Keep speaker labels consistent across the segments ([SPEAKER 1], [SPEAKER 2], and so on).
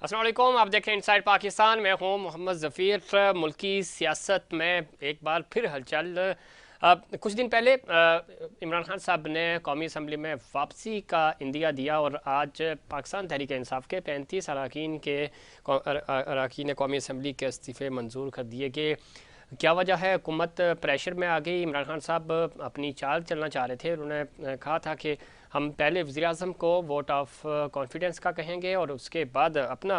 [SPEAKER 1] अस्सलाम वालेकुम, आप देख रहे हैं इनसाइड पाकिस्तान। मैं हूं मोहम्मद ज़फ़ीर। मुल्की सियासत में एक बार फिर हलचल। कुछ दिन पहले इमरान खान साहब ने कौमी असम्बली में वापसी का इंदिया दिया और आज पाकिस्तान तहरीक इंसाफ के 35 अरकान कौमी असम्बली के इस्तीफ़े मंजूर कर दिए गए। क्या वजह है? हुकूमत प्रेशर में आ गई। इमरान खान साहब अपनी चाल चलना चाह रहे थे। उन्होंने कहा था कि हम पहले वज़ीर आज़म को वोट ऑफ कॉन्फिडेंस का कहेंगे और उसके बाद अपना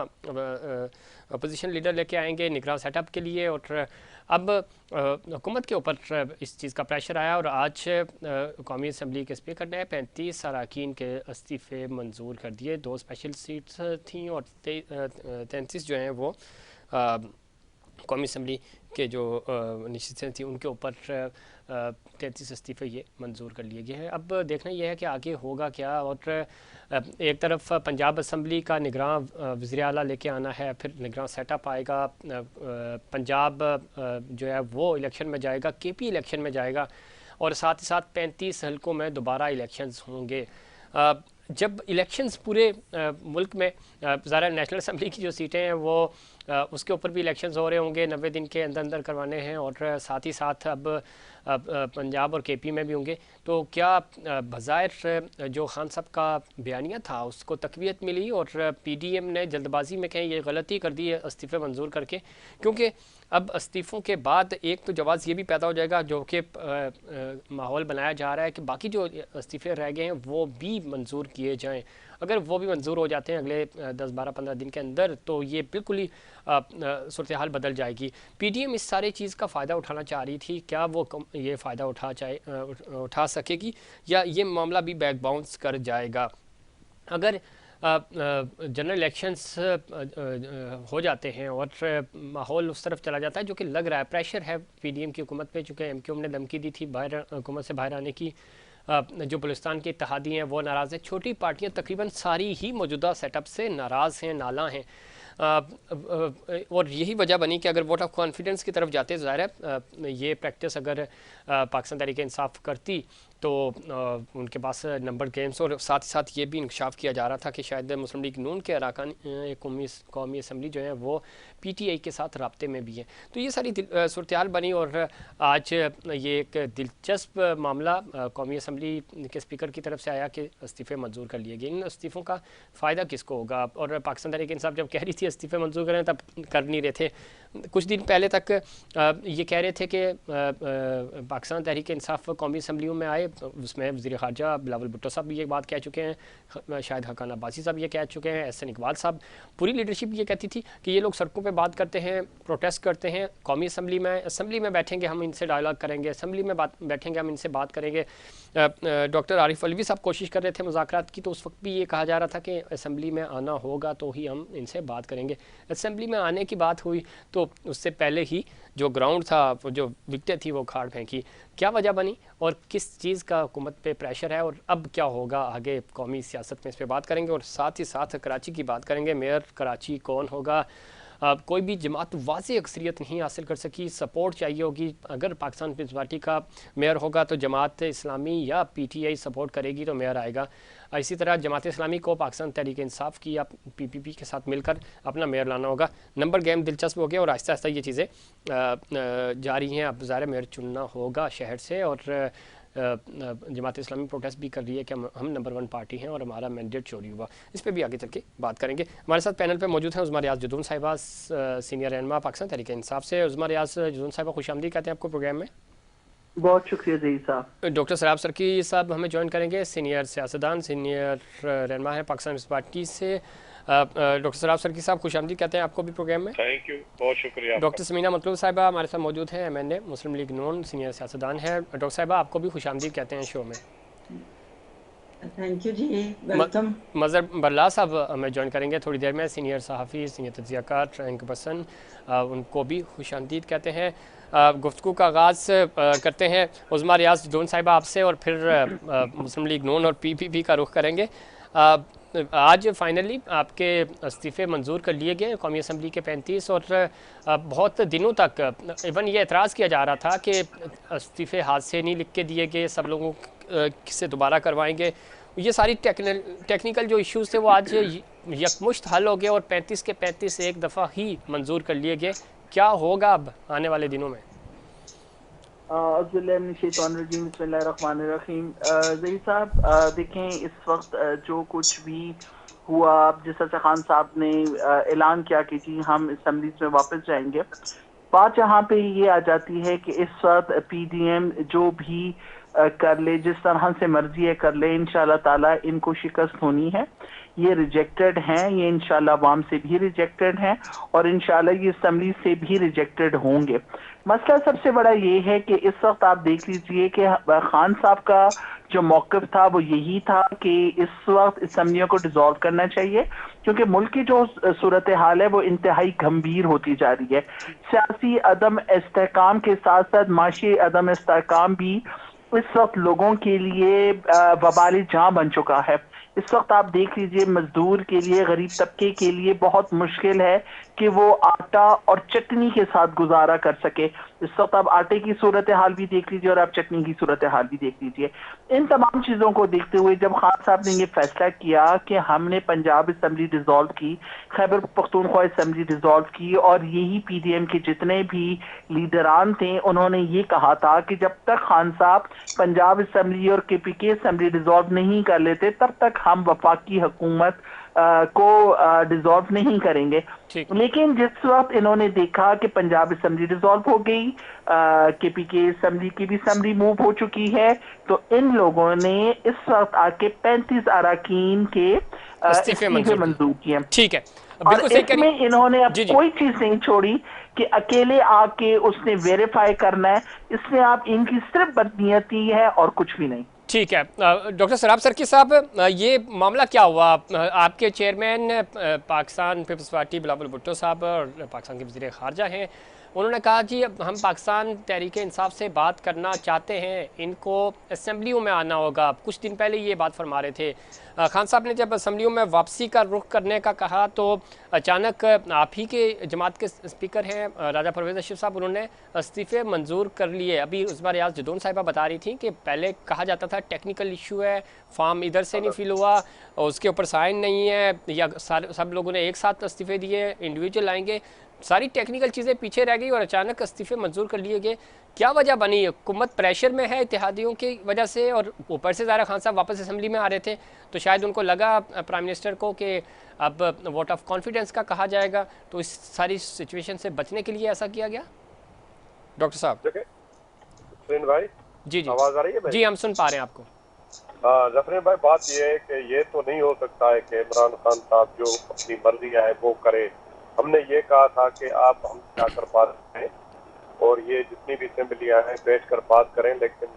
[SPEAKER 1] अपोजिशन लीडर लेके आएंगे निगरान सेटअप के लिए। और अब हुकूमत के ऊपर इस चीज़ का प्रेशर आया और आज कौमी असम्बली के स्पीकर ने 35 अरकान के इस्तीफ़े मंजूर कर दिए। 2 स्पेशल सीट्स थीं और 33 जो हैं वो कौमी असम्बली के जो नशिस्तें थी उनके ऊपर 33 इस्तीफ़े ये मंजूर कर लिए गए हैं। अब देखना यह है कि आगे होगा क्या। और एक तरफ पंजाब असम्बली का निगरान वज़ीर आला लेके आना है, फिर निगरान सेटअप आएगा। पंजाब जो है वो इलेक्शन में जाएगा, केपी इलेक्शन में जाएगा और साथ ही साथ 35 हलकों में दोबारा इलेक्शंस होंगे। जब इलेक्शंस पूरे मुल्क में ज़ाहिर नेशनल असम्बली की जो सीटें हैं वो उसके ऊपर भी इलेक्शंस हो रहे होंगे, 90 दिन के अंदर अंदर करवाने हैं और साथ ही साथ अब पंजाब और केपी में भी होंगे। तो क्या बज़ाहिर जो खान साहब का बयानिया था उसको तक़वियत मिली और पीडीएम ने जल्दबाजी में कहीं ये गलती कर दी है इस्तीफ़े मंजूर करके? क्योंकि अब इस्तीफ़ों के बाद एक तो जवाब ये भी पैदा हो जाएगा जो कि माहौल बनाया जा रहा है कि बाकी जो इस्तीफ़े रह गए हैं वो भी मंजूर किए जाएं। अगर वो भी मंजूर हो जाते हैं अगले 10-12-15 दिन के अंदर तो ये बिल्कुल ही सूरत हाल बदल जाएगी। पीडीएम इस सारी चीज़ का फ़ायदा उठाना चाह रही थी, क्या वो ये फ़ायदा उठा सकेगी या ये मामला भी बैक बाउंस कर जाएगा? अगर जनरल इलेक्शंस हो जाते हैं और माहौल उस तरफ चला जाता है जो कि लग रहा है, प्रेशर है पीडीएम की हुकूमत पे, चूँकि एमक्यूएम ने धमकी दी थी बाहर हुकूमत से बाहर आने की। जो बलूचिस्तान के इत्तेहादी हैं वो नाराज़ हैं। छोटी पार्टियां तकरीबन सारी ही मौजूदा सेटअप से नाराज़ हैं, नाला हैं। और यही वजह बनी कि अगर वोट ऑफ कॉन्फिडेंस की तरफ जाते ज़ाहिर है ये प्रैक्टिस अगर पाकिस्तान तहरीक इंसाफ करती तो उनके पास नंबर गेम्स और साथ ही साथ ये भी इंकशाफ किया जा रहा था कि शायद मुस्लिम लीग नून के अरकान कौमी असम्बली जो है वो पीटीआई के साथ रब्ते में भी है। तो ये सारी सूरत हाल बनी और आज ये एक दिलचस्प मामला कौमी असम्बली के स्पीकर की तरफ से आया कि इस्तीफ़े मंजूर कर लिए गए। इन इस्तीफ़ों का फ़ायदा किसको होगा? और पाकिस्तान तहरीक इंसाफ जब कह रही थी इस्तीफ़े मंजूर करें तब कर नहीं रहे थे। कुछ दिन पहले तक ये कह रहे थे कि पाकिस्तान तहरीक इंसाफ कौमी असम्बलियों में आए, उसमें वज़ीर ख़ारजा बिलावल भुट्टो साहब भी ये बात कह चुके हैं, शायद हकान अब्बासी साहब ये कह चुके हैं, एहसन इकबाल साहब, पूरी लीडरशिप ये कहती थी कि ये लोग सड़कों पे बात करते हैं, प्रोटेस्ट करते हैं। कौमी असम्बली में बैठेंगे हम इनसे डायलॉग करेंगे, असम्बली में बैठेंगे हम इनसे बात करेंगे। डॉक्टर आरिफ अलवी साहब कोशिश कर रहे थे मुज़ाकरात की, तो उस वक्त भी ये कहा जा रहा था कि असम्बली में आना होगा तो ही हम इनसे बात करेंगे। असम्बली में आने की बात हुई तो उससे पहले ही जो ग्राउंड था, जो विकटें थी वो खाड़ फेंकी। क्या वजह बनी और किस चीज़ का हुकूमत पे प्रेशर है और अब क्या होगा आगे कौमी सियासत में, इस पर बात करेंगे। और साथ ही साथ कराची की बात करेंगे। मेयर कराची कौन होगा? कोई भी जमात वाज़ेह अक्सरियत नहीं हासिल कर सकी, सपोर्ट चाहिए होगी। अगर पाकिस्तान पीपल्स पार्टी का मेयर होगा तो जमात इस्लामी या पीटीआई सपोर्ट करेगी तो मेयर आएगा। इसी तरह जमात इस्लामी को पाकिस्तान तहरीक इंसाफ की या पीपीपी के साथ मिलकर अपना मेयर लाना होगा। नंबर गेम दिलचस्प हो गया और आहिस्ता आहिस्ता ये चीज़ें जारी हैं। अब ज़ाहिर मेयर चुनना होगा शहर से और जमात इस्लामी प्रोटेस्ट भी कर रही है कि हम नंबर 1 पार्टी हैं और हमारा मैंडेट चोरी हुआ। इस पर भी आगे चल के बात करेंगे। हमारे साथ पैनल पे मौजूद हैं उज़्मा रियाज जुदून साहिबा, सीनियर रहनुमा पाकिस्तान तहरीक इंसाफ से। उज़्मा रियाज जुदून साहिबा, खुशामदीद कहते हैं आपको प्रोग्राम में।
[SPEAKER 2] बहुत शुक्रिया जही साहब।
[SPEAKER 1] डॉक्टर सराब सरकी साहब हमें ज्वाइन करेंगे, सीनियर सियासतदान, सीनियर रहनुमा है पाकिस्तान पीपल्स पार्टी से। डॉक्टर सराब सरकी साहब खुशामदीद कहते हैं आपको भी प्रोग्राम में।
[SPEAKER 3] थैंक यू, बहुत शुक्रिया।
[SPEAKER 1] डॉक्टर समीना मतलूब साहिबा हमारे साथ मौजूद हैं, एमएनए मुस्लिम लीग नून, सीनियर सियासतदान है। डॉक्टर साहिबा आपको भी खुशामदीद कहते हैं शो में।
[SPEAKER 4] थैंक यू जी, वेलकम।
[SPEAKER 1] मज़हर बल्ला साहब हमें ज्वाइन करेंगे थोड़ी देर में, सीनियर सहाफ़ी, सीनियर तज्ज़ियाकार, रैंक पर्सन, उनको भी खुशामदीद कहते हैं। गुफ्तगू का आगाज़ करते हैं उज़्मा रियाज जुदून साहिबा आपसे और फिर मुस्लिम लीग नून और पीपीपी का रुख करेंगे। आज फाइनली आपके इस्तीफ़े मंजूर कर लिए गए कौमी असम्बली के 35 और बहुत दिनों तक इवन ये एतराज़ किया जा रहा था कि इस्तीफ़े हाथ से नहीं लिख के दिए गए, सब लोगों से दोबारा करवाएंगे ये सारी टेक्निकल जो इश्यूज थे वो आज यकमुश्त हल हो गए और 35 के 35 एक दफ़ा ही मंजूर कर लिए गए। क्या होगा अब आने वाले दिनों में?
[SPEAKER 2] ज़ही साहब, देखें इस वक्त जो कुछ भी हुआ, जिस तरह से खान साहब ने ऐलान किया कि जी हम असम्बलीज में वापस जाएंगे, बात यहाँ पे ये आ जाती है कि इस वक्त पीडीएम जो भी कर ले, जिस तरह से मर्जी है कर ले, इंशाल्लाह ताला इनको शिकस्त होनी है। ये रिजेक्टेड हैं, ये इंशाल्लाह अवाम से भी रिजेक्टेड हैं और इंशाल्लाह ये असम्बली से भी रिजेक्टेड होंगे। मसला सबसे बड़ा ये है कि इस वक्त आप देख लीजिए कि खान साहब का जो मौक़िफ़ था वो यही था कि इस वक्त असम्बलियों को डिसॉल्व करना चाहिए, क्योंकि मुल्क की जो सूरत हाल है वो इंतहाई गंभीर होती जा रही है। सियासी अदम इस्तेहकाम के साथ साथ माशी अदम इस्तेहकाम भी इस वक्त लोगों के लिए वबाली जहां बन चुका है। इस वक्त आप देख लीजिए, मजदूर के लिए, गरीब तबके के लिए बहुत मुश्किल है कि वो आटा और चटनी के साथ गुजारा कर सके। इस वक्त आप आटे की सूरत हाल भी देख लीजिए और आप चटनी की सूरत हाल भी देख लीजिए। इन तमाम चीज़ों को देखते हुए जब खान साहब ने ये फैसला किया कि हमने पंजाब असम्बली डिसॉल्व की, खैबर पख्तूनख्वा असम्बली डिसॉल्व की, और यही पीडीएम के जितने भी लीडरान थे उन्होंने ये कहा था कि जब तक खान साहब पंजाब असम्बली और केपीके असम्बली डिसॉल्व नहीं कर लेते तब तक हम वफाकी हुकूमत को डिसॉल्व नहीं करेंगे। लेकिन जिस वक्त इन्होंने देखा कि पंजाब असम्बली डिसॉल्व हो गई, केपीके असम्बली की भी असम्बली मूव हो चुकी है, तो इन लोगों ने इस वक्त आके 35 अरकान के इस्तीफे मंजूर किए।
[SPEAKER 1] ठीक है,
[SPEAKER 2] और इसमें इन्होंने अब कोई चीज नहीं छोड़ी कि अकेले आके उसने वेरीफाई करना है। इसमें आप इनकी सिर्फ बदनीयती है और कुछ भी नहीं।
[SPEAKER 1] ठीक है, डॉक्टर सराब सरकी साहब, ये मामला क्या हुआ? आपके chairman Pakistan Peoples Party Bilawal Bhutto साहब और पाकिस्तान के वज़ीर ख़ारजा हैं, उन्होंने कहा कि हम पाकिस्तान तहरीक इंसाफ से बात करना चाहते हैं, इनको असम्बलियों में आना होगा। कुछ दिन पहले ये बात फरमा रहे थे। खान साहब ने जब असम्बलियों में वापसी का रुख करने का कहा तो अचानक आप ही के जमात के स्पीकर हैं राजा परवेज़ अशरफ साहब, उन्होंने इस्तीफ़े मंजूर कर लिए। अभी उस बार रियाज जदौन साहिबा बता रही थी कि पहले कहा जाता था टेक्निकल इशू है, फॉर्म इधर से नहीं फिल हुआ, उसके ऊपर साइन नहीं है, या सब लोगों ने एक साथ इस्तीफ़े दिए, इंडिविजुअल आएंगे, सारी टेक्निकल चीज़ें पीछे रह गई और अचानक इस्तीफ़े मंजूर कर लिए गए। क्या वजह बनी? हुकूमत प्रेशर में है इत्तेहादियों की वजह से, और ऊपर से ज़ाहिर खान साहब वापस असम्बली में आ रहे थे तो शायद उनको लगा प्राइम मिनिस्टर को कि अब वोट ऑफ कॉन्फिडेंस का कहा जाएगा, तो इस सारी सिचुएशन से बचने के लिए ऐसा किया गया। डॉक्टर साहब
[SPEAKER 3] भाई,
[SPEAKER 1] जी
[SPEAKER 3] आवाज़ आ रही है?
[SPEAKER 1] जी, हम सुन पा रहे हैं आपको।
[SPEAKER 3] जफरीन भाई, बात यह है कि ये तो नहीं हो सकता है कि इमरान खान साहब जो अपनी मर्जी है वो करे। हमने ये कहा था कि आप हम जाकर बात करें और ये जितनी भी असेंबलियां हैं बैठ कर बात करें, लेकिन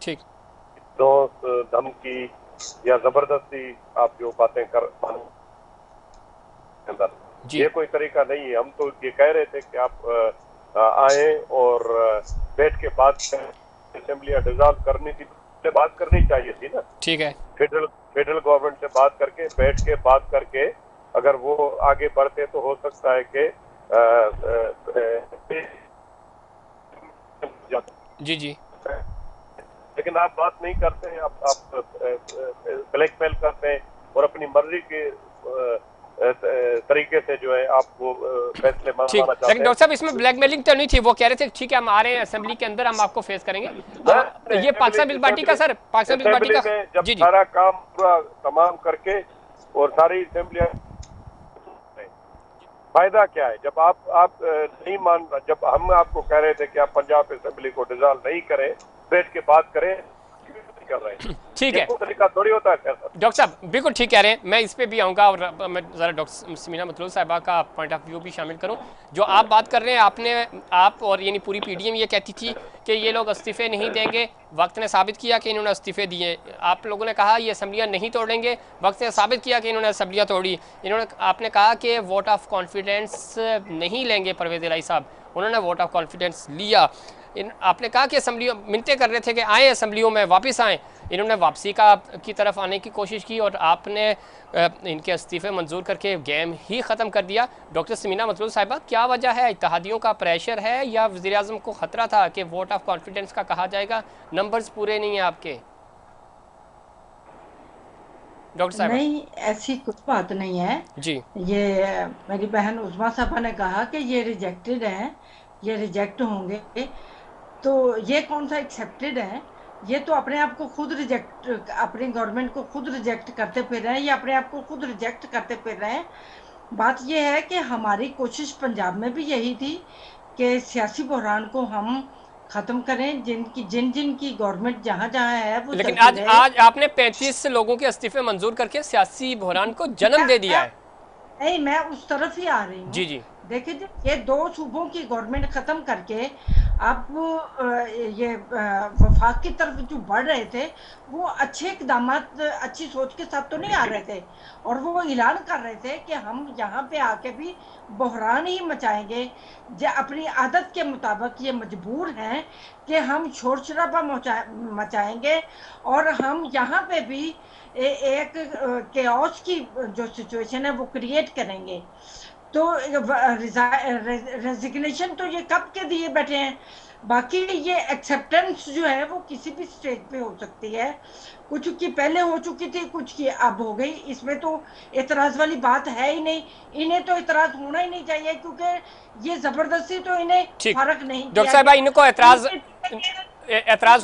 [SPEAKER 1] ठीक
[SPEAKER 3] दोस्त धमकी या जबरदस्ती आप जो बातें कर ये कोई तरीका नहीं है। हम तो ये कह रहे थे कि आप आए और बैठ के बात करें। असेंबलियां डिसॉल्व करनी थी, बात करनी चाहिए थी ना।
[SPEAKER 1] ठीक है,
[SPEAKER 3] फेडरल गवर्नमेंट से बात करके, बैठ के बात करके अगर वो आगे बढ़ते तो हो सकता है कि
[SPEAKER 1] जी,
[SPEAKER 3] लेकिन आप बात नहीं करते हैं, आप ब्लैकमेल करते हैं और अपनी मर्जी के तरीके से जो है आप वो फैसले मनवाना चाहते हैं।
[SPEAKER 1] लेकिन डॉक्टर साहब, इसमें ब्लैकमेलिंग तो नहीं थी। वो कह रहे थे ठीक है हम आ रहे हैं असेंबली के अंदर, हम आपको फेस करेंगे। ये पाकिस्तान पीपल्स पार्टी का सर, पाकिस्तान पीपल्स पार्टी का
[SPEAKER 3] जब सारा काम पूरा तमाम करके और सारी असेंबलियां, फायदा क्या है? जब आप नहीं मान, जब हम आपको कह रहे थे कि आप पंजाब असेंबली को डिसॉल्व नहीं करें, बैठ के बात करें, कर रहे हैं।
[SPEAKER 1] ठीक है,
[SPEAKER 3] तरीका थोड़ी होता है
[SPEAKER 1] डॉक्टर साहब, बिल्कुल ठीक कह रहे हैं। मैं इस पे भी आऊँगा और मैं ज़रा डॉक्टर समीना मतलूब साहिबा का पॉइंट ऑफ व्यू भी शामिल करूँ। जो आप बात कर रहे हैं, आप और यानी पूरी पीडीएम ये कहती थी कि ये लोग इस्तीफ़े नहीं देंगे, वक्त ने साबित किया कि इन्होंने इस्तीफ़े दिए। आप लोगों ने कहा ये असम्बलियाँ नहीं तोड़ेंगे, वक्त ने साबित किया कि इन्होंने असम्बलियाँ तोड़ी। आपने कहा कि वोट ऑफ कॉन्फिडेंस नहीं लेंगे परवेज़ इलाही साहब, उन्होंने वोट ऑफ कॉन्फिडेंस लिया। आपने कहा कि असम्बलियों मिनते कर रहे थे कि आए असम्बलियों में वापस आएँ, इन्होंने वापसी की तरफ आने की कोशिश की और आपने इनके इस्तीफ़े मंजूर करके गेम ही ख़त्म कर दिया। डॉक्टर समीना मतलूब साहिबा, क्या वजह है? इत्तेहादियों का प्रेशर है या वज़ीर आज़म को ख़तरा था कि वोट ऑफ कॉन्फिडेंस का कहा जाएगा, नंबर्स पूरे नहीं हैं आपके? डॉक्टर साहब।
[SPEAKER 4] नहीं, ऐसी कुछ बात नहीं है।
[SPEAKER 1] जी
[SPEAKER 4] ये मेरी बहन उज़मा साहबा ने कहा कि ये रिजेक्टेड हैं, ये रिजेक्ट होंगे। तो ये कौन सा एक्सेप्टेड है? ये तो अपने आप को खुद रिजेक्ट, अपनी गवर्नमेंट को खुद रिजेक्ट करते फिर रहे हैं, ये अपने आप को खुद रिजेक्ट करते फिर रहे हैं। बात ये है कि हमारी कोशिश पंजाब में भी यही थी कि सियासी बहरान को हम खत्म करें, जिन जिन की गवर्नमेंट जहाँ जहाँ है वो
[SPEAKER 1] लेकिन
[SPEAKER 4] चलती
[SPEAKER 1] आज
[SPEAKER 4] रहे।
[SPEAKER 1] आज आपने 35 लोगों के इस्तीफे मंजूर करके सियासी बहरान को जन्म दे दिया है।
[SPEAKER 4] नहीं, मैं उस तरफ ही आ रही हूँ।
[SPEAKER 1] जी जी
[SPEAKER 4] देखिए जी, ये 2 सूबों की गवर्नमेंट खत्म करके आप ये वफाक की तरफ जो बढ़ रहे थे, वो अच्छे इकदामात, अच्छी सोच के साथ तो नहीं आ रहे थे। और वो ऐलान कर रहे थे कि हम यहाँ पे आके भी बहरान ही मचाएंगे। अपनी आदत के मुताबिक ये मजबूर हैं कि हम शोर शराबा मचाएंगे, और हम यहाँ पे भी एक केओस की जो सिचुएशन है वो क्रिएट करेंगे। तो रेजिग्नेशन तो ये कब के दिए बैठे हैं। बाकी ये एक्सेप्टेंस जो है वो किसी भी स्टेज पे हो सकती है, कुछ की पहले हो चुकी थी, कुछ की अब हो गई। इसमें तो एतराज वाली बात है ही नहीं। इन्हें तो एतराज होना ही नहीं चाहिए, क्योंकि ये जबरदस्ती तो इन्हें
[SPEAKER 1] ठीक।
[SPEAKER 4] फर्क नहीं
[SPEAKER 1] डॉक्टर साहब इनको एतराज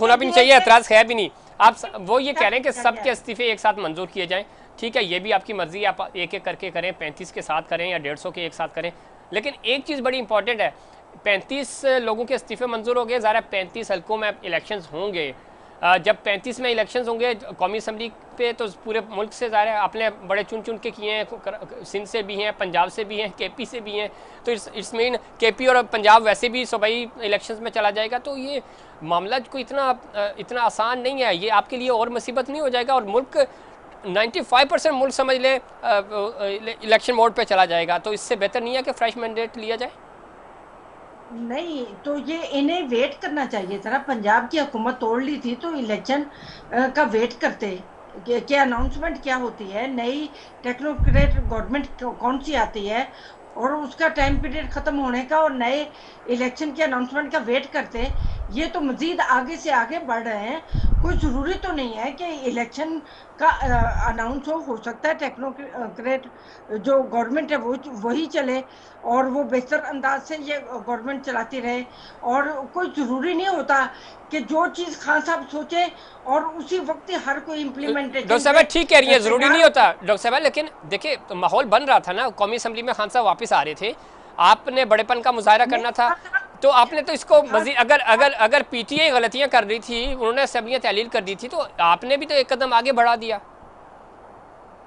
[SPEAKER 1] होना भी नहीं चाहिए, एतराज है भी नहीं। आप वो ये कह रहे हैं कि सबके इस्तीफे एक साथ मंजूर किए जाएं। ठीक है, ये भी आपकी मर्जी है, आप एक एक करके करें, 35 के साथ करें या 150 के एक साथ करें। लेकिन एक चीज़ बड़ी इंपॉर्टेंट है, 35 लोगों के इस्तीफे मंजूर हो गए, ज़रा 35 हल्कों में इलेक्शंस होंगे। जब 35 में इलेक्शंस होंगे कौमी असम्बली पे, तो पूरे मुल्क से ज़ाहिर है आपने बड़े चुन चुन के किए हैं, सिंध से भी हैं, पंजाब से भी हैं, केपी से भी हैं। तो इट्स मीन केपी और पंजाब वैसे भी सूबाई इलेक्शंस में चला जाएगा। तो ये मामला कोई इतना आसान नहीं है, ये आपके लिए और मुसीबत नहीं हो जाएगा, और मुल्क 95% मुल्क समझ ले इलेक्शन मोड पे चला जाएगा। तो इससे बेहतर नहीं है कि फ्रेश मैंडेट लिया जाए?
[SPEAKER 4] नहीं, तो ये इन्हें वेट करना चाहिए था ना। पंजाब की हुकूमत तोड़ ली थी तो इलेक्शन का वेट करते कि अनाउंसमेंट क्या होती है, नई टेक्नोक्रेट गवर्नमेंट कौन सी आती है, और उसका टाइम पीरियड ख़त्म होने का, और नए इलेक्शन के अनाउंसमेंट का वेट करते। ये तो मज़ीद आगे से आगे बढ़ रहे हैं। कोई ज़रूरी तो नहीं है कि इलेक्शन का अनाउंस हो सकता है टेक्नोक्रेट जो गवर्नमेंट है वो वही चले, और वो बेहतर अंदाज से ये गवर्नमेंट चलाती रहे। और कोई ज़रूरी नहीं होता कि जो चीज़ खान साहब सोचे और उसी वक्त ही हर कोई इम्प्लीमेंटेशन।
[SPEAKER 1] डॉक्टर साहब ठीक कह रही है, ज़रूरी नहीं होता डॉक्टर साहब, लेकिन देखिए तो माहौल बन रहा था ना, कौमी असम्बली में खान साहब वापस आ रहे थे, आपने बड़ेपन का मुजाहरा करना था। तो आपने तो इसको मजीद, अगर पीटीआई गलतियां कर रही थी, उन्होंने असम्बलियां तहलील कर दी थी, तो आपने भी तो एक कदम आगे बढ़ा दिया।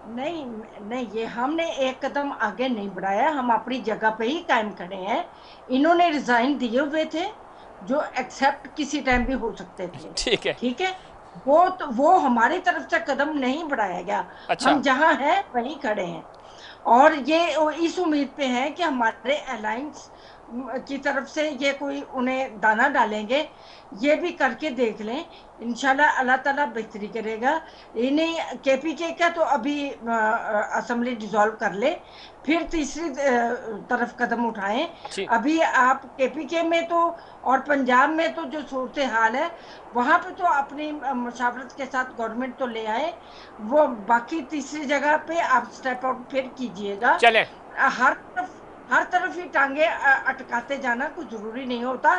[SPEAKER 4] नहीं नहीं, ये हमने एक कदम आगे नहीं बढ़ाया, हम अपनी जगह पे ही कायम खड़े हैं। इन्होंने रिजाइन दिए हुए थे जो एक्सेप्ट किसी टाइम भी हो सकते थे।
[SPEAKER 1] ठीक है,
[SPEAKER 4] ठीक है, वो हमारी तरफ से कदम नहीं बढ़ाया गया।
[SPEAKER 1] अच्छा।
[SPEAKER 4] हम जहाँ हैं वहीं खड़े हैं, और ये इस उम्मीद पे हैं कि हमारे अलायंस की तरफ से ये कोई उन्हें दाना डालेंगे। ये भी करके देख लें, इंशाल्लाह अल्लाह ताला बेहतरी करेगा। इन्हें केपीके का तो अभी असेंबली डिसॉल्व कर ले, फिर तीसरी तरफ कदम उठाएं। अभी आप केपीके में तो और पंजाब में तो जो सूरत हाल है वहाँ पे तो अपनी मशावरत के साथ गवर्नमेंट तो ले आए, वो बाकी तीसरी जगह पे आप स्टेप आउट फिर कीजिएगा।
[SPEAKER 1] चले
[SPEAKER 4] हर तरफ ही टांगे अटकाते जाना कुछ जरूरी नहीं होता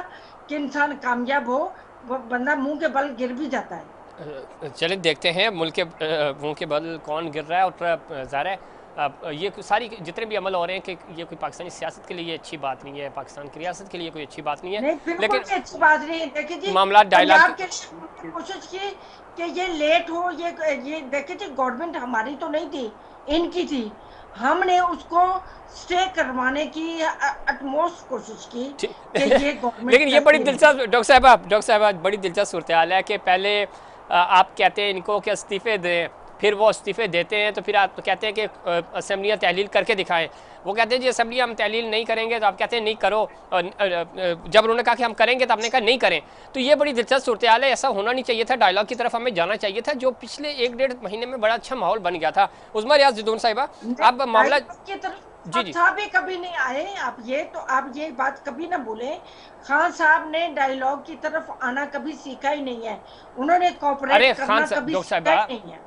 [SPEAKER 4] कि इंसान कामयाब हो, बंदा मुंह के बल गिर भी जाता है।
[SPEAKER 1] चले देखते हैं मुंह के बल कौन गिर रहा है। और ज़ाहिर है ये सारी जितने भी अमल हो रहे हैं कि ये कोई पाकिस्तानी सियासत के लिए अच्छी बात नहीं है, पाकिस्तान की रियासत के लिए कोई अच्छी बात नहीं है।
[SPEAKER 4] लेकिन अच्छी बात नहीं है। देखिए जी,
[SPEAKER 1] मामला डायलॉग
[SPEAKER 4] की कोशिश की कि ये लेट हो, ये देखिए जी, गवर्नमेंट हमारी तो नहीं थी, इनकी थी। हमने उसको स्टे करवाने की अटमोस्ट कोशिश की कि ये गवर्नमेंट।
[SPEAKER 1] लेकिन ये बड़ी दिलचस्प डॉक्टर साहब बड़ी दिलचस्प सूरत हाल है कि पहले आप कहते हैं इनको कि इस्तीफे दें, फिर वो इस्तीफे देते हैं, तो फिर आप कहते हैं कि असम्बलियाँ तहलील करके दिखाएं। वो कहते हैं जी असम्बली हम तहलील नहीं करेंगे, तो आप कहते हैं नहीं करो। जब उन्होंने कहा कि हम करेंगे तो आपने कहा नहीं करें। तो ये बड़ी दिलचस्प सूरत हाल है। ऐसा होना नहीं चाहिए था, डायलॉग की तरफ हमें जाना चाहिए था, जो पिछले 1-1.5 महीने में बड़ा अच्छा माहौल बन गया था। उज़मा रियाज जदून साहिबा, अब मामला
[SPEAKER 4] जी भी कभी नहीं आए। आप ये बात कभी ना बोले। खान साहब ने डायलॉग की तरफ आना कभी सीखा ही नहीं है, उन्होंने कोऑपरेट करना कभी सीखा ही नहीं है।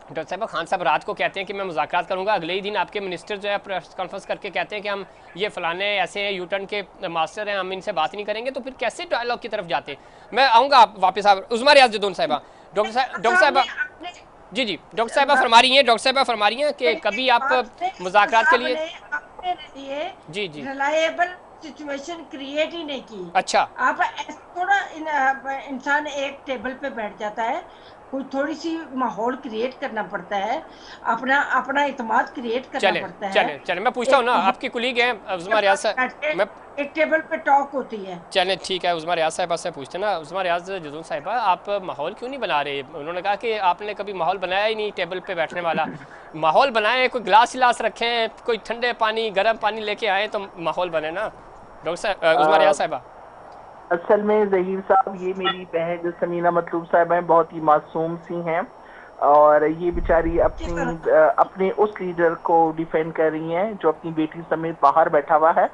[SPEAKER 1] डॉक्टर साहब, खान साहब रात को कहते हैं कि मैं मुज़ाकरात करूंगा, अगले ही दिन आपके मिनिस्टर जो है प्रेस कॉन्फ्रेंस करके कहते हैं कि हम ये फलाने ऐसे हैं, यूटर्न के मास्टर हैं, हम इनसे बात नहीं करेंगे, तो फिर कैसे डायलॉग की तरफ जाते हैं? मैं आऊँगा आप वापस, आप उज़मा रियाज जदून साहिबा। डॉक्टर साहब जी जी, डॉक्टर साहबा फरमा रही हैं, डॉक्टर साहबा फरमा रही हैं कि कभी आप मुज़ाकरात के लिए जी जी
[SPEAKER 4] रिलायबल सिचुएशन क्रिएट ही नहीं की।
[SPEAKER 1] अच्छा,
[SPEAKER 4] आप थोड़ा इंसान एक टेबल पे बैठ जाता है, कोई थोड़ी सी माहौल क्रिएट करना पड़ता है, अपना इत्मीनान क्रिएट करना पड़ता है।
[SPEAKER 1] चले चले मैं पूछता हूँ ना, आपकी कुलीग हैं उज़मा रियाज साहब, मैं
[SPEAKER 4] एक टेबल पे टॉक होती है।
[SPEAKER 1] चलें ठीक है, उज़मा रियाज साहिबा से पूछते ना। उज़मा रियाज जदून साहिबा, आप माहौल क्यों नहीं बना रहे? उन्होंने कहा कि आपने कभी माहौल बनाया ही नहीं टेबल पे बैठने वाला। माहौल बनाएं, कोई गिलास विलास रखें, कोई ठंडे पानी गर्म पानी लेके आए तो माहौल बने ना। डॉक्टर साहब, उज़मा रियाज साहिबा।
[SPEAKER 2] असल में ज़हीर साहब, ये मेरी बहन जो समीना मतलूब साहब हैं, बहुत ही मासूम सी हैं और ये बेचारी अपने उस लीडर को डिफेंड कर रही हैं जो अपनी बेटी समेत बाहर बैठा हुआ है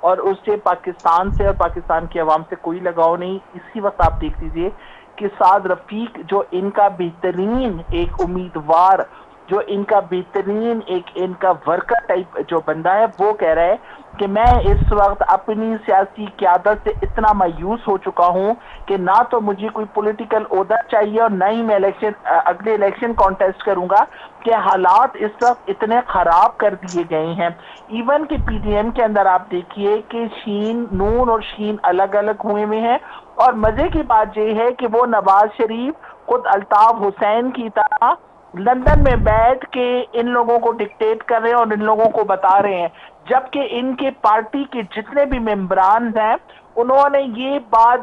[SPEAKER 2] और उससे पाकिस्तान से और पाकिस्तान की आवाम से कोई लगाव नहीं। इसी वक्त आप देख लीजिए कि साद रफीक जो इनका बेहतरीन एक उम्मीदवार, जो इनका बेहतरीन एक इनका वर्कर टाइप जो बंदा है, वो कह रहा है कि मैं इस वक्त अपनी सियासी क़यादत से इतना मायूस हो चुका हूं कि ना तो मुझे कोई पॉलिटिकल ओहदा चाहिए और ना ही मैं अगले इलेक्शन कॉन्टेस्ट करूंगा, कि हालात इस वक्त इतने खराब कर दिए गए हैं। इवन कि पीडीएम के अंदर आप देखिए कि शीन, नून और शीन अलग अलग हुए में हैं और मजे की बात यह है कि वो नवाज शरीफ खुद अल्ताफ हुसैन की तरह लंदन में बैठ के इन लोगों को डिक्टेट कर रहे हैं और इन लोगों को बता रहे हैं, जबकि इनके पार्टी के जितने भी मेंबरान हैं उन्होंने ये बात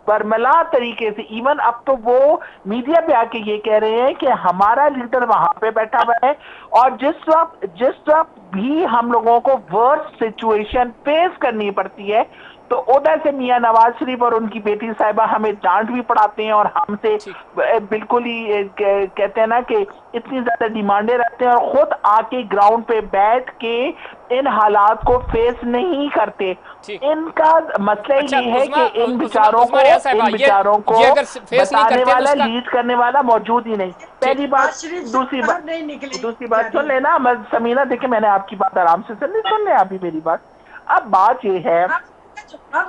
[SPEAKER 2] बरमला तरीके से, इवन अब तो वो मीडिया पे आके ये कह रहे हैं कि हमारा लीडर वहां पे बैठा हुआ है और जिस वक्त भी हम लोगों को वर्स्ट सिचुएशन फेस करनी पड़ती है तो उधर से मियां नवाज शरीफ और उनकी बेटी साहिबा हमें डांट भी पड़ाते हैं और हमसे बिल्कुल ही कहते हैं ना कि इतनी ज्यादा डिमांडें रखते हैं और खुद आके ग्राउंड पे बैठ के इन हालात को फेस नहीं करते। इनका मसला ये है कि इन बेचारों को बताने वाला, लीड करने वाला मौजूद ही नहीं। पहली बात। दूसरी बात सुन लेना समीना, देखिए मैंने आपकी बात आराम से सुन ले अभी मेरी बात। अब बात ये है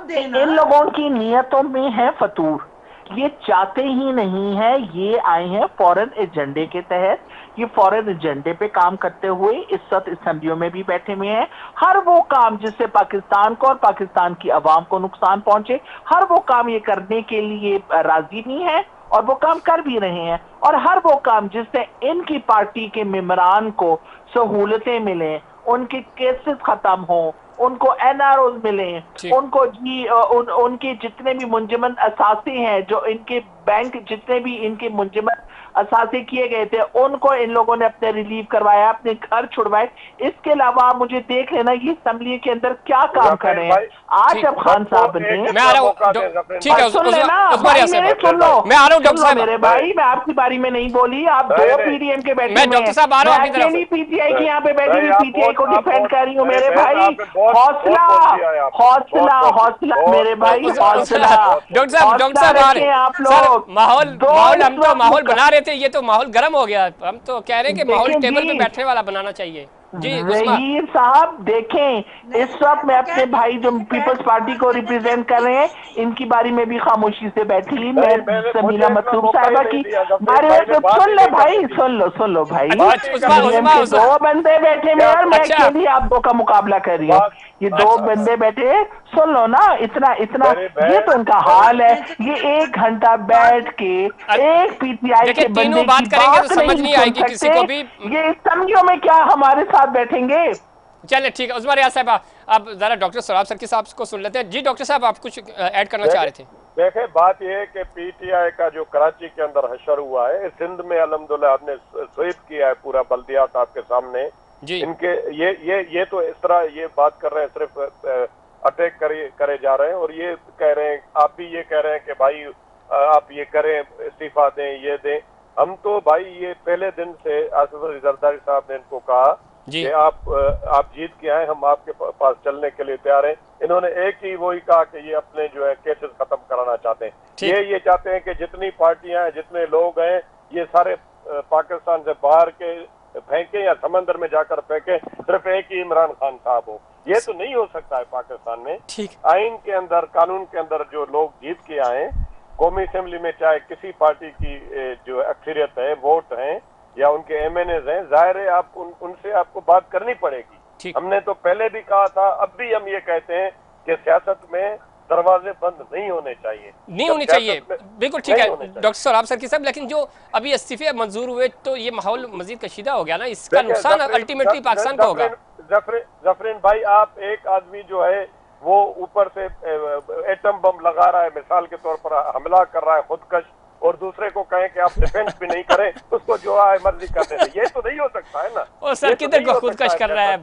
[SPEAKER 2] इन लोगों की नियतों में है फतूर, ये चाहते ही नहीं है, ये आए हैं फॉरेन एजेंडे के तहत, ये फॉरेन एजेंडे पे काम करते हुए इस वक्त असेंबलियों में भी बैठे हुए हैं। हर वो काम जिससे पाकिस्तान को और पाकिस्तान की आवाम को नुकसान पहुंचे, हर वो काम ये करने के लिए राजी नहीं है और वो काम कर भी रहे हैं। और हर वो काम जिससे इनकी पार्टी के मेंबरान को सहूलतें मिले, उनके केसेस खत्म हो, उनको एनआरओ मिले, उनको उनके जितने भी मुंजमन असासे हैं, जो इनके बैंक जितने भी इनके मुंजमन असासे किए गए थे, उनको इन लोगों ने अपने रिलीव करवाया, अपने घर छुड़वाए। इसके अलावा आप मुझे देख लेना ये असेंबली के अंदर क्या काम कर रहे हैं। आज अब खान साहब ने,
[SPEAKER 1] मैं आ रहा हूँ, ठीक है,
[SPEAKER 2] सुन लो
[SPEAKER 1] मैं आ रहा हूँ डॉक्टर साहब,
[SPEAKER 2] मेरे भाई, मैं आपकी बारी में नहीं बोली, आप दो पीडीएम के बैठे,
[SPEAKER 1] मैं डॉक्टर साहब आ रहा हूँ,
[SPEAKER 2] अकेली पीटीआई की यहाँ पे बैठी हुई पीटीआई को डिफेंड कर रही हूँ मेरे भाई। हौसला मेरे भाई, हौसला।
[SPEAKER 1] डॉक्टर साहब
[SPEAKER 2] आप लोग
[SPEAKER 1] माहौल बना रहे थे, ये तो माहौल गर्म हो गया। हम तो कह रहे हैं कि माहौल टेबल पे बैठने वाला बनाना चाहिए। जी
[SPEAKER 2] ज़हीर साहब, देखें इस वक्त मैं अपने भाई जो पीपल्स पार्टी को रिप्रेजेंट कर रहे हैं, इनकी बारी में भी खामोशी से बैठी। मैं समीना मतलूब साहिबा की बारी में सुन लो भाई, सुन लो भाई। दो बंदे बैठे में और मैं अकेली आप दो का मुकाबला कर रही हूँ। ये दो बंदे बैठे, सुन लो ना, इतना ये तो उनका हाल है। ये 1 घंटा बैठ के एक पीटीआई के बंदे की बात नहीं आएगी किसी को भी। ये असेंबलियों में क्या हमारे साथ बैठेंगे?
[SPEAKER 1] चलिए ठीक है, उज़मा रियाज साहब, अब जरा डॉक्टर सराब सर के साहब को सुन लेते हैं। जी डॉक्टर साहब, आप कुछ ऐड करना चाह रहे थे?
[SPEAKER 3] देखें, बात यह है कि पीटीआई का जो कराची के अंदर हशर हुआ है, सिंध में अल्हम्दुलिल्लाह आपने स्वीप किया है पूरा बल्दियात आपके सामने जी। इनके ये तो इस तरह ये बात कर रहे हैं, सिर्फ अटैक करे जा रहे हैं और ये कह रहे हैं, आप भी ये कह रहे हैं कि भाई आप ये करें, इस्तीफा दें, ये दें। हम तो भाई ये पहले दिन से आसिफ अली जरदारी साहब ने इनको कहा कि आप जीत के आए, हम आपके पास चलने के लिए तैयार हैं। इन्होंने एक ही वही कहा कि ये अपने जो है केसेस खत्म कराना चाहते हैं। ये चाहते हैं कि जितनी पार्टियां हैं, जितने लोग हैं, ये सारे पाकिस्तान से बाहर के फेंके या समंदर में जाकर फेंके, सिर्फ एक ही इमरान खान साहब हो। ये तो नहीं हो सकता है पाकिस्तान में। आइन के अंदर, कानून के अंदर जो लोग जीत के आए कौमी असेंबली में, चाहे किसी पार्टी की जो अक्सरियत है, वोट हैं या उनके एमएनएज हैं, जाहिर है आप उनसे आपको बात करनी पड़ेगी। हमने तो पहले भी कहा था, अब भी हम ये कहते हैं कि सियासत में दरवाजे बंद नहीं होने चाहिए,
[SPEAKER 1] नहीं होने चाहिए। बिल्कुल ठीक है डॉक्टर सराब सरकी साहब, लेकिन जो अभी इस्तीफे मंजूर हुए तो ये माहौल मजीद कशीदा हो गया ना, इसका नुकसान अल्टीमेटली पाकिस्तान को होगा।
[SPEAKER 3] जफरीन भाई, आप एक आदमी जो है वो ऊपर से एटम बम लगा रहा है, मिसाल के तौर पर हमला कर रहा है खुदकश, और दूसरे को कहें कि आप डिफेंस भी नहीं करें, उसको जो है मर्जी करने दें। ये तो नहीं हो सकता है ना।
[SPEAKER 1] ओ सर, किधर को खुदकश कर रहा है?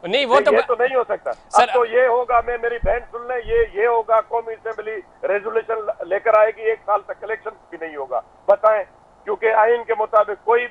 [SPEAKER 1] नहीं, वो तो
[SPEAKER 3] ये तो नहीं हो सकता। सर, अब तो ये होगा, मैं मेरी बहन सुन ले, ये होगा, कौमी असेंबली रेजोल्यूशन लेकर आएगी, 1 साल तक इलेक्शन भी नहीं होगा। बताएं, क्योंकि आइन के मुताबिक कोई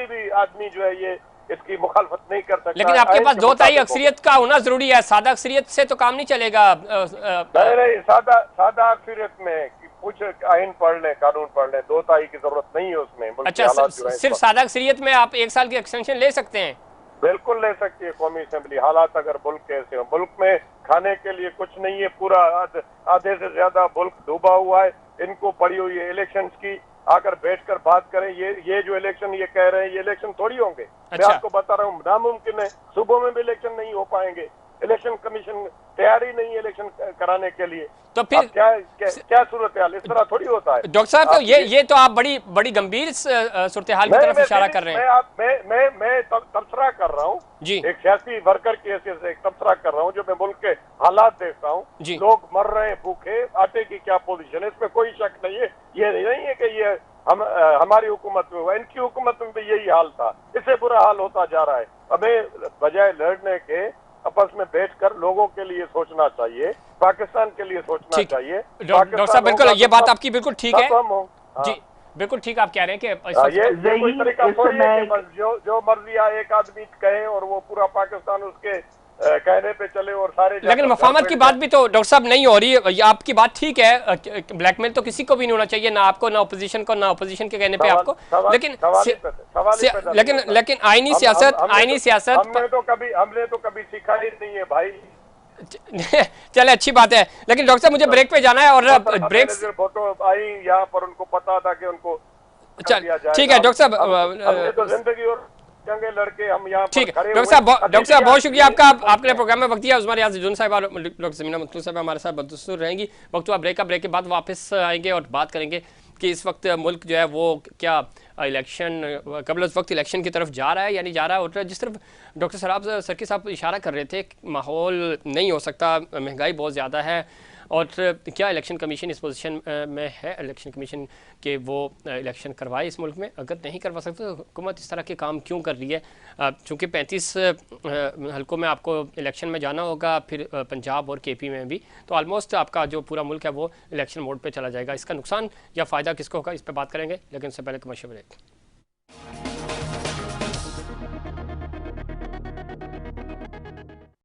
[SPEAKER 3] भी आदमी जो है ये इसकी मुखालफत नहीं कर सकता।
[SPEAKER 1] लेकिन आपके पास 2/3 अक्सरियत का होना जरूरी है, सादा अक्सरियत से तो काम नहीं चलेगा।
[SPEAKER 3] नहीं, सादा अक्सरियत में कुछ आइन पढ़ लें, कानून पढ़ लें, 2/3 की जरूरत नहीं है उसमें।
[SPEAKER 1] अच्छा, सिर्फ सादा अक्सरियत में आप 1 साल की एक्सटेंशन ले सकते हैं?
[SPEAKER 3] बिल्कुल ले सकती है कौमी असेंबली। हालात अगर मुल्क कैसे हो, मुल्क में खाने के लिए कुछ नहीं है, पूरा आधे से ज्यादा मुल्क डूबा हुआ है, इनको पड़ी हुई है इलेक्शन की, आकर बैठकर बात करें। ये जो इलेक्शन ये कह रहे हैं, ये इलेक्शन थोड़ी होंगे। मैं आपको बता रहा हूँ, नामुमकिन है, सुबह में भी इलेक्शन नहीं हो पाएंगे। इलेक्शन कमीशन तैयारी नहीं है इलेक्शन कराने के लिए। तो फिर क्या सूरत हाल? इस तरह थोड़ी होता है
[SPEAKER 1] डॉक्टर साहब। तो ये तो आप बड़ी गंभीर सूरत हाल की तरफ इशारा कर रहे हैं।
[SPEAKER 3] मैं तबसरा कर रहा हूँ
[SPEAKER 1] जी,
[SPEAKER 3] एक सियासी वर्कर की हैसियत से एक तबसरा कर रहा हूँ, जो मैं मुल्क के हालात देखता हूँ। लोग मर रहे हैं भूखे, आटे की क्या पोजीशन है, इसमें कोई शक नहीं है। ये नहीं है कि ये हमारी हुकूमत में हुआ, इनकी हुकूमत में भी यही हाल था। इससे बुरा हाल होता जा रहा है। हमें बजाय लड़ने के आपस में बैठकर लोगों के लिए सोचना चाहिए, पाकिस्तान के लिए सोचना चाहिए।
[SPEAKER 1] डॉक्टर साहब, बिल्कुल ये बात आपकी बिल्कुल ठीक है जी, बिल्कुल ठीक आप कह रहे हैं कि
[SPEAKER 3] ये कोई तरीका थोड़ी है कि जो मर्जी आए एक आदमी कहे और वो पूरा पाकिस्तान उसके कहने पे चले और सारे।
[SPEAKER 1] लेकिन मफामत की बात भी तो डॉक्टर साहब नहीं हो रही। आपकी बात ठीक है, ब्लैकमेल तो किसी को भी नहीं होना चाहिए, ना आपको, ना अपोजिशन को, ना अपोजिशन के कहने पे आपको। लेकिन आईनी सियासत
[SPEAKER 3] हमने तो कभी सीखा ही नहीं है भाई।
[SPEAKER 1] चले, अच्छी बात है। लेकिन डॉक्टर साहब, मुझे ब्रेक पे जाना है और ब्रेक
[SPEAKER 3] फोटो आई यहाँ पर, उनको पता था कि उनको
[SPEAKER 1] ठीक है डॉक्टर साहब,
[SPEAKER 3] तो जिंदगी और चंगे लड़के हम यहाँ
[SPEAKER 1] ठीक है। डॉक्टर साहब बहुत शुक्रिया आपका, आपने प्रोग्राम में वक्त दिया। उस्मान रियाज जुन साहब और डॉक्टर समीना मतलूब साहब हमारे साथ बदस्तूर रहेंगी। वक्त हुआ ब्रेक के बाद वापस आएंगे और बात करेंगे कि इस वक्त मुल्क जो है वो क्या इलेक्शन, कबल उस वक्त इलेक्शन की तरफ जा रहा है या नहीं जा रहा है। और जिस तरफ डॉक्टर सराब सरकी साहब इशारा कर रहे थे, माहौल नहीं हो सकता, महंगाई बहुत ज़्यादा है, और क्या इलेक्शन कमीशन इस पोजीशन में है, इलेक्शन कमीशन के वो इलेक्शन करवाए इस मुल्क में? अगर नहीं करवा सकते तो हुकूमत इस तरह के काम क्यों कर रही है? चूँकि 35 हल्कों में आपको इलेक्शन में जाना होगा, फिर पंजाब और केपी में भी, तो ऑलमोस्ट आपका जो पूरा मुल्क है वो इलेक्शन मोड पे चला जाएगा। इसका नुकसान या फ़ायदा किसको होगा, इस पर बात करेंगे, लेकिन उससे पहले कमर्शियल ब्रेक।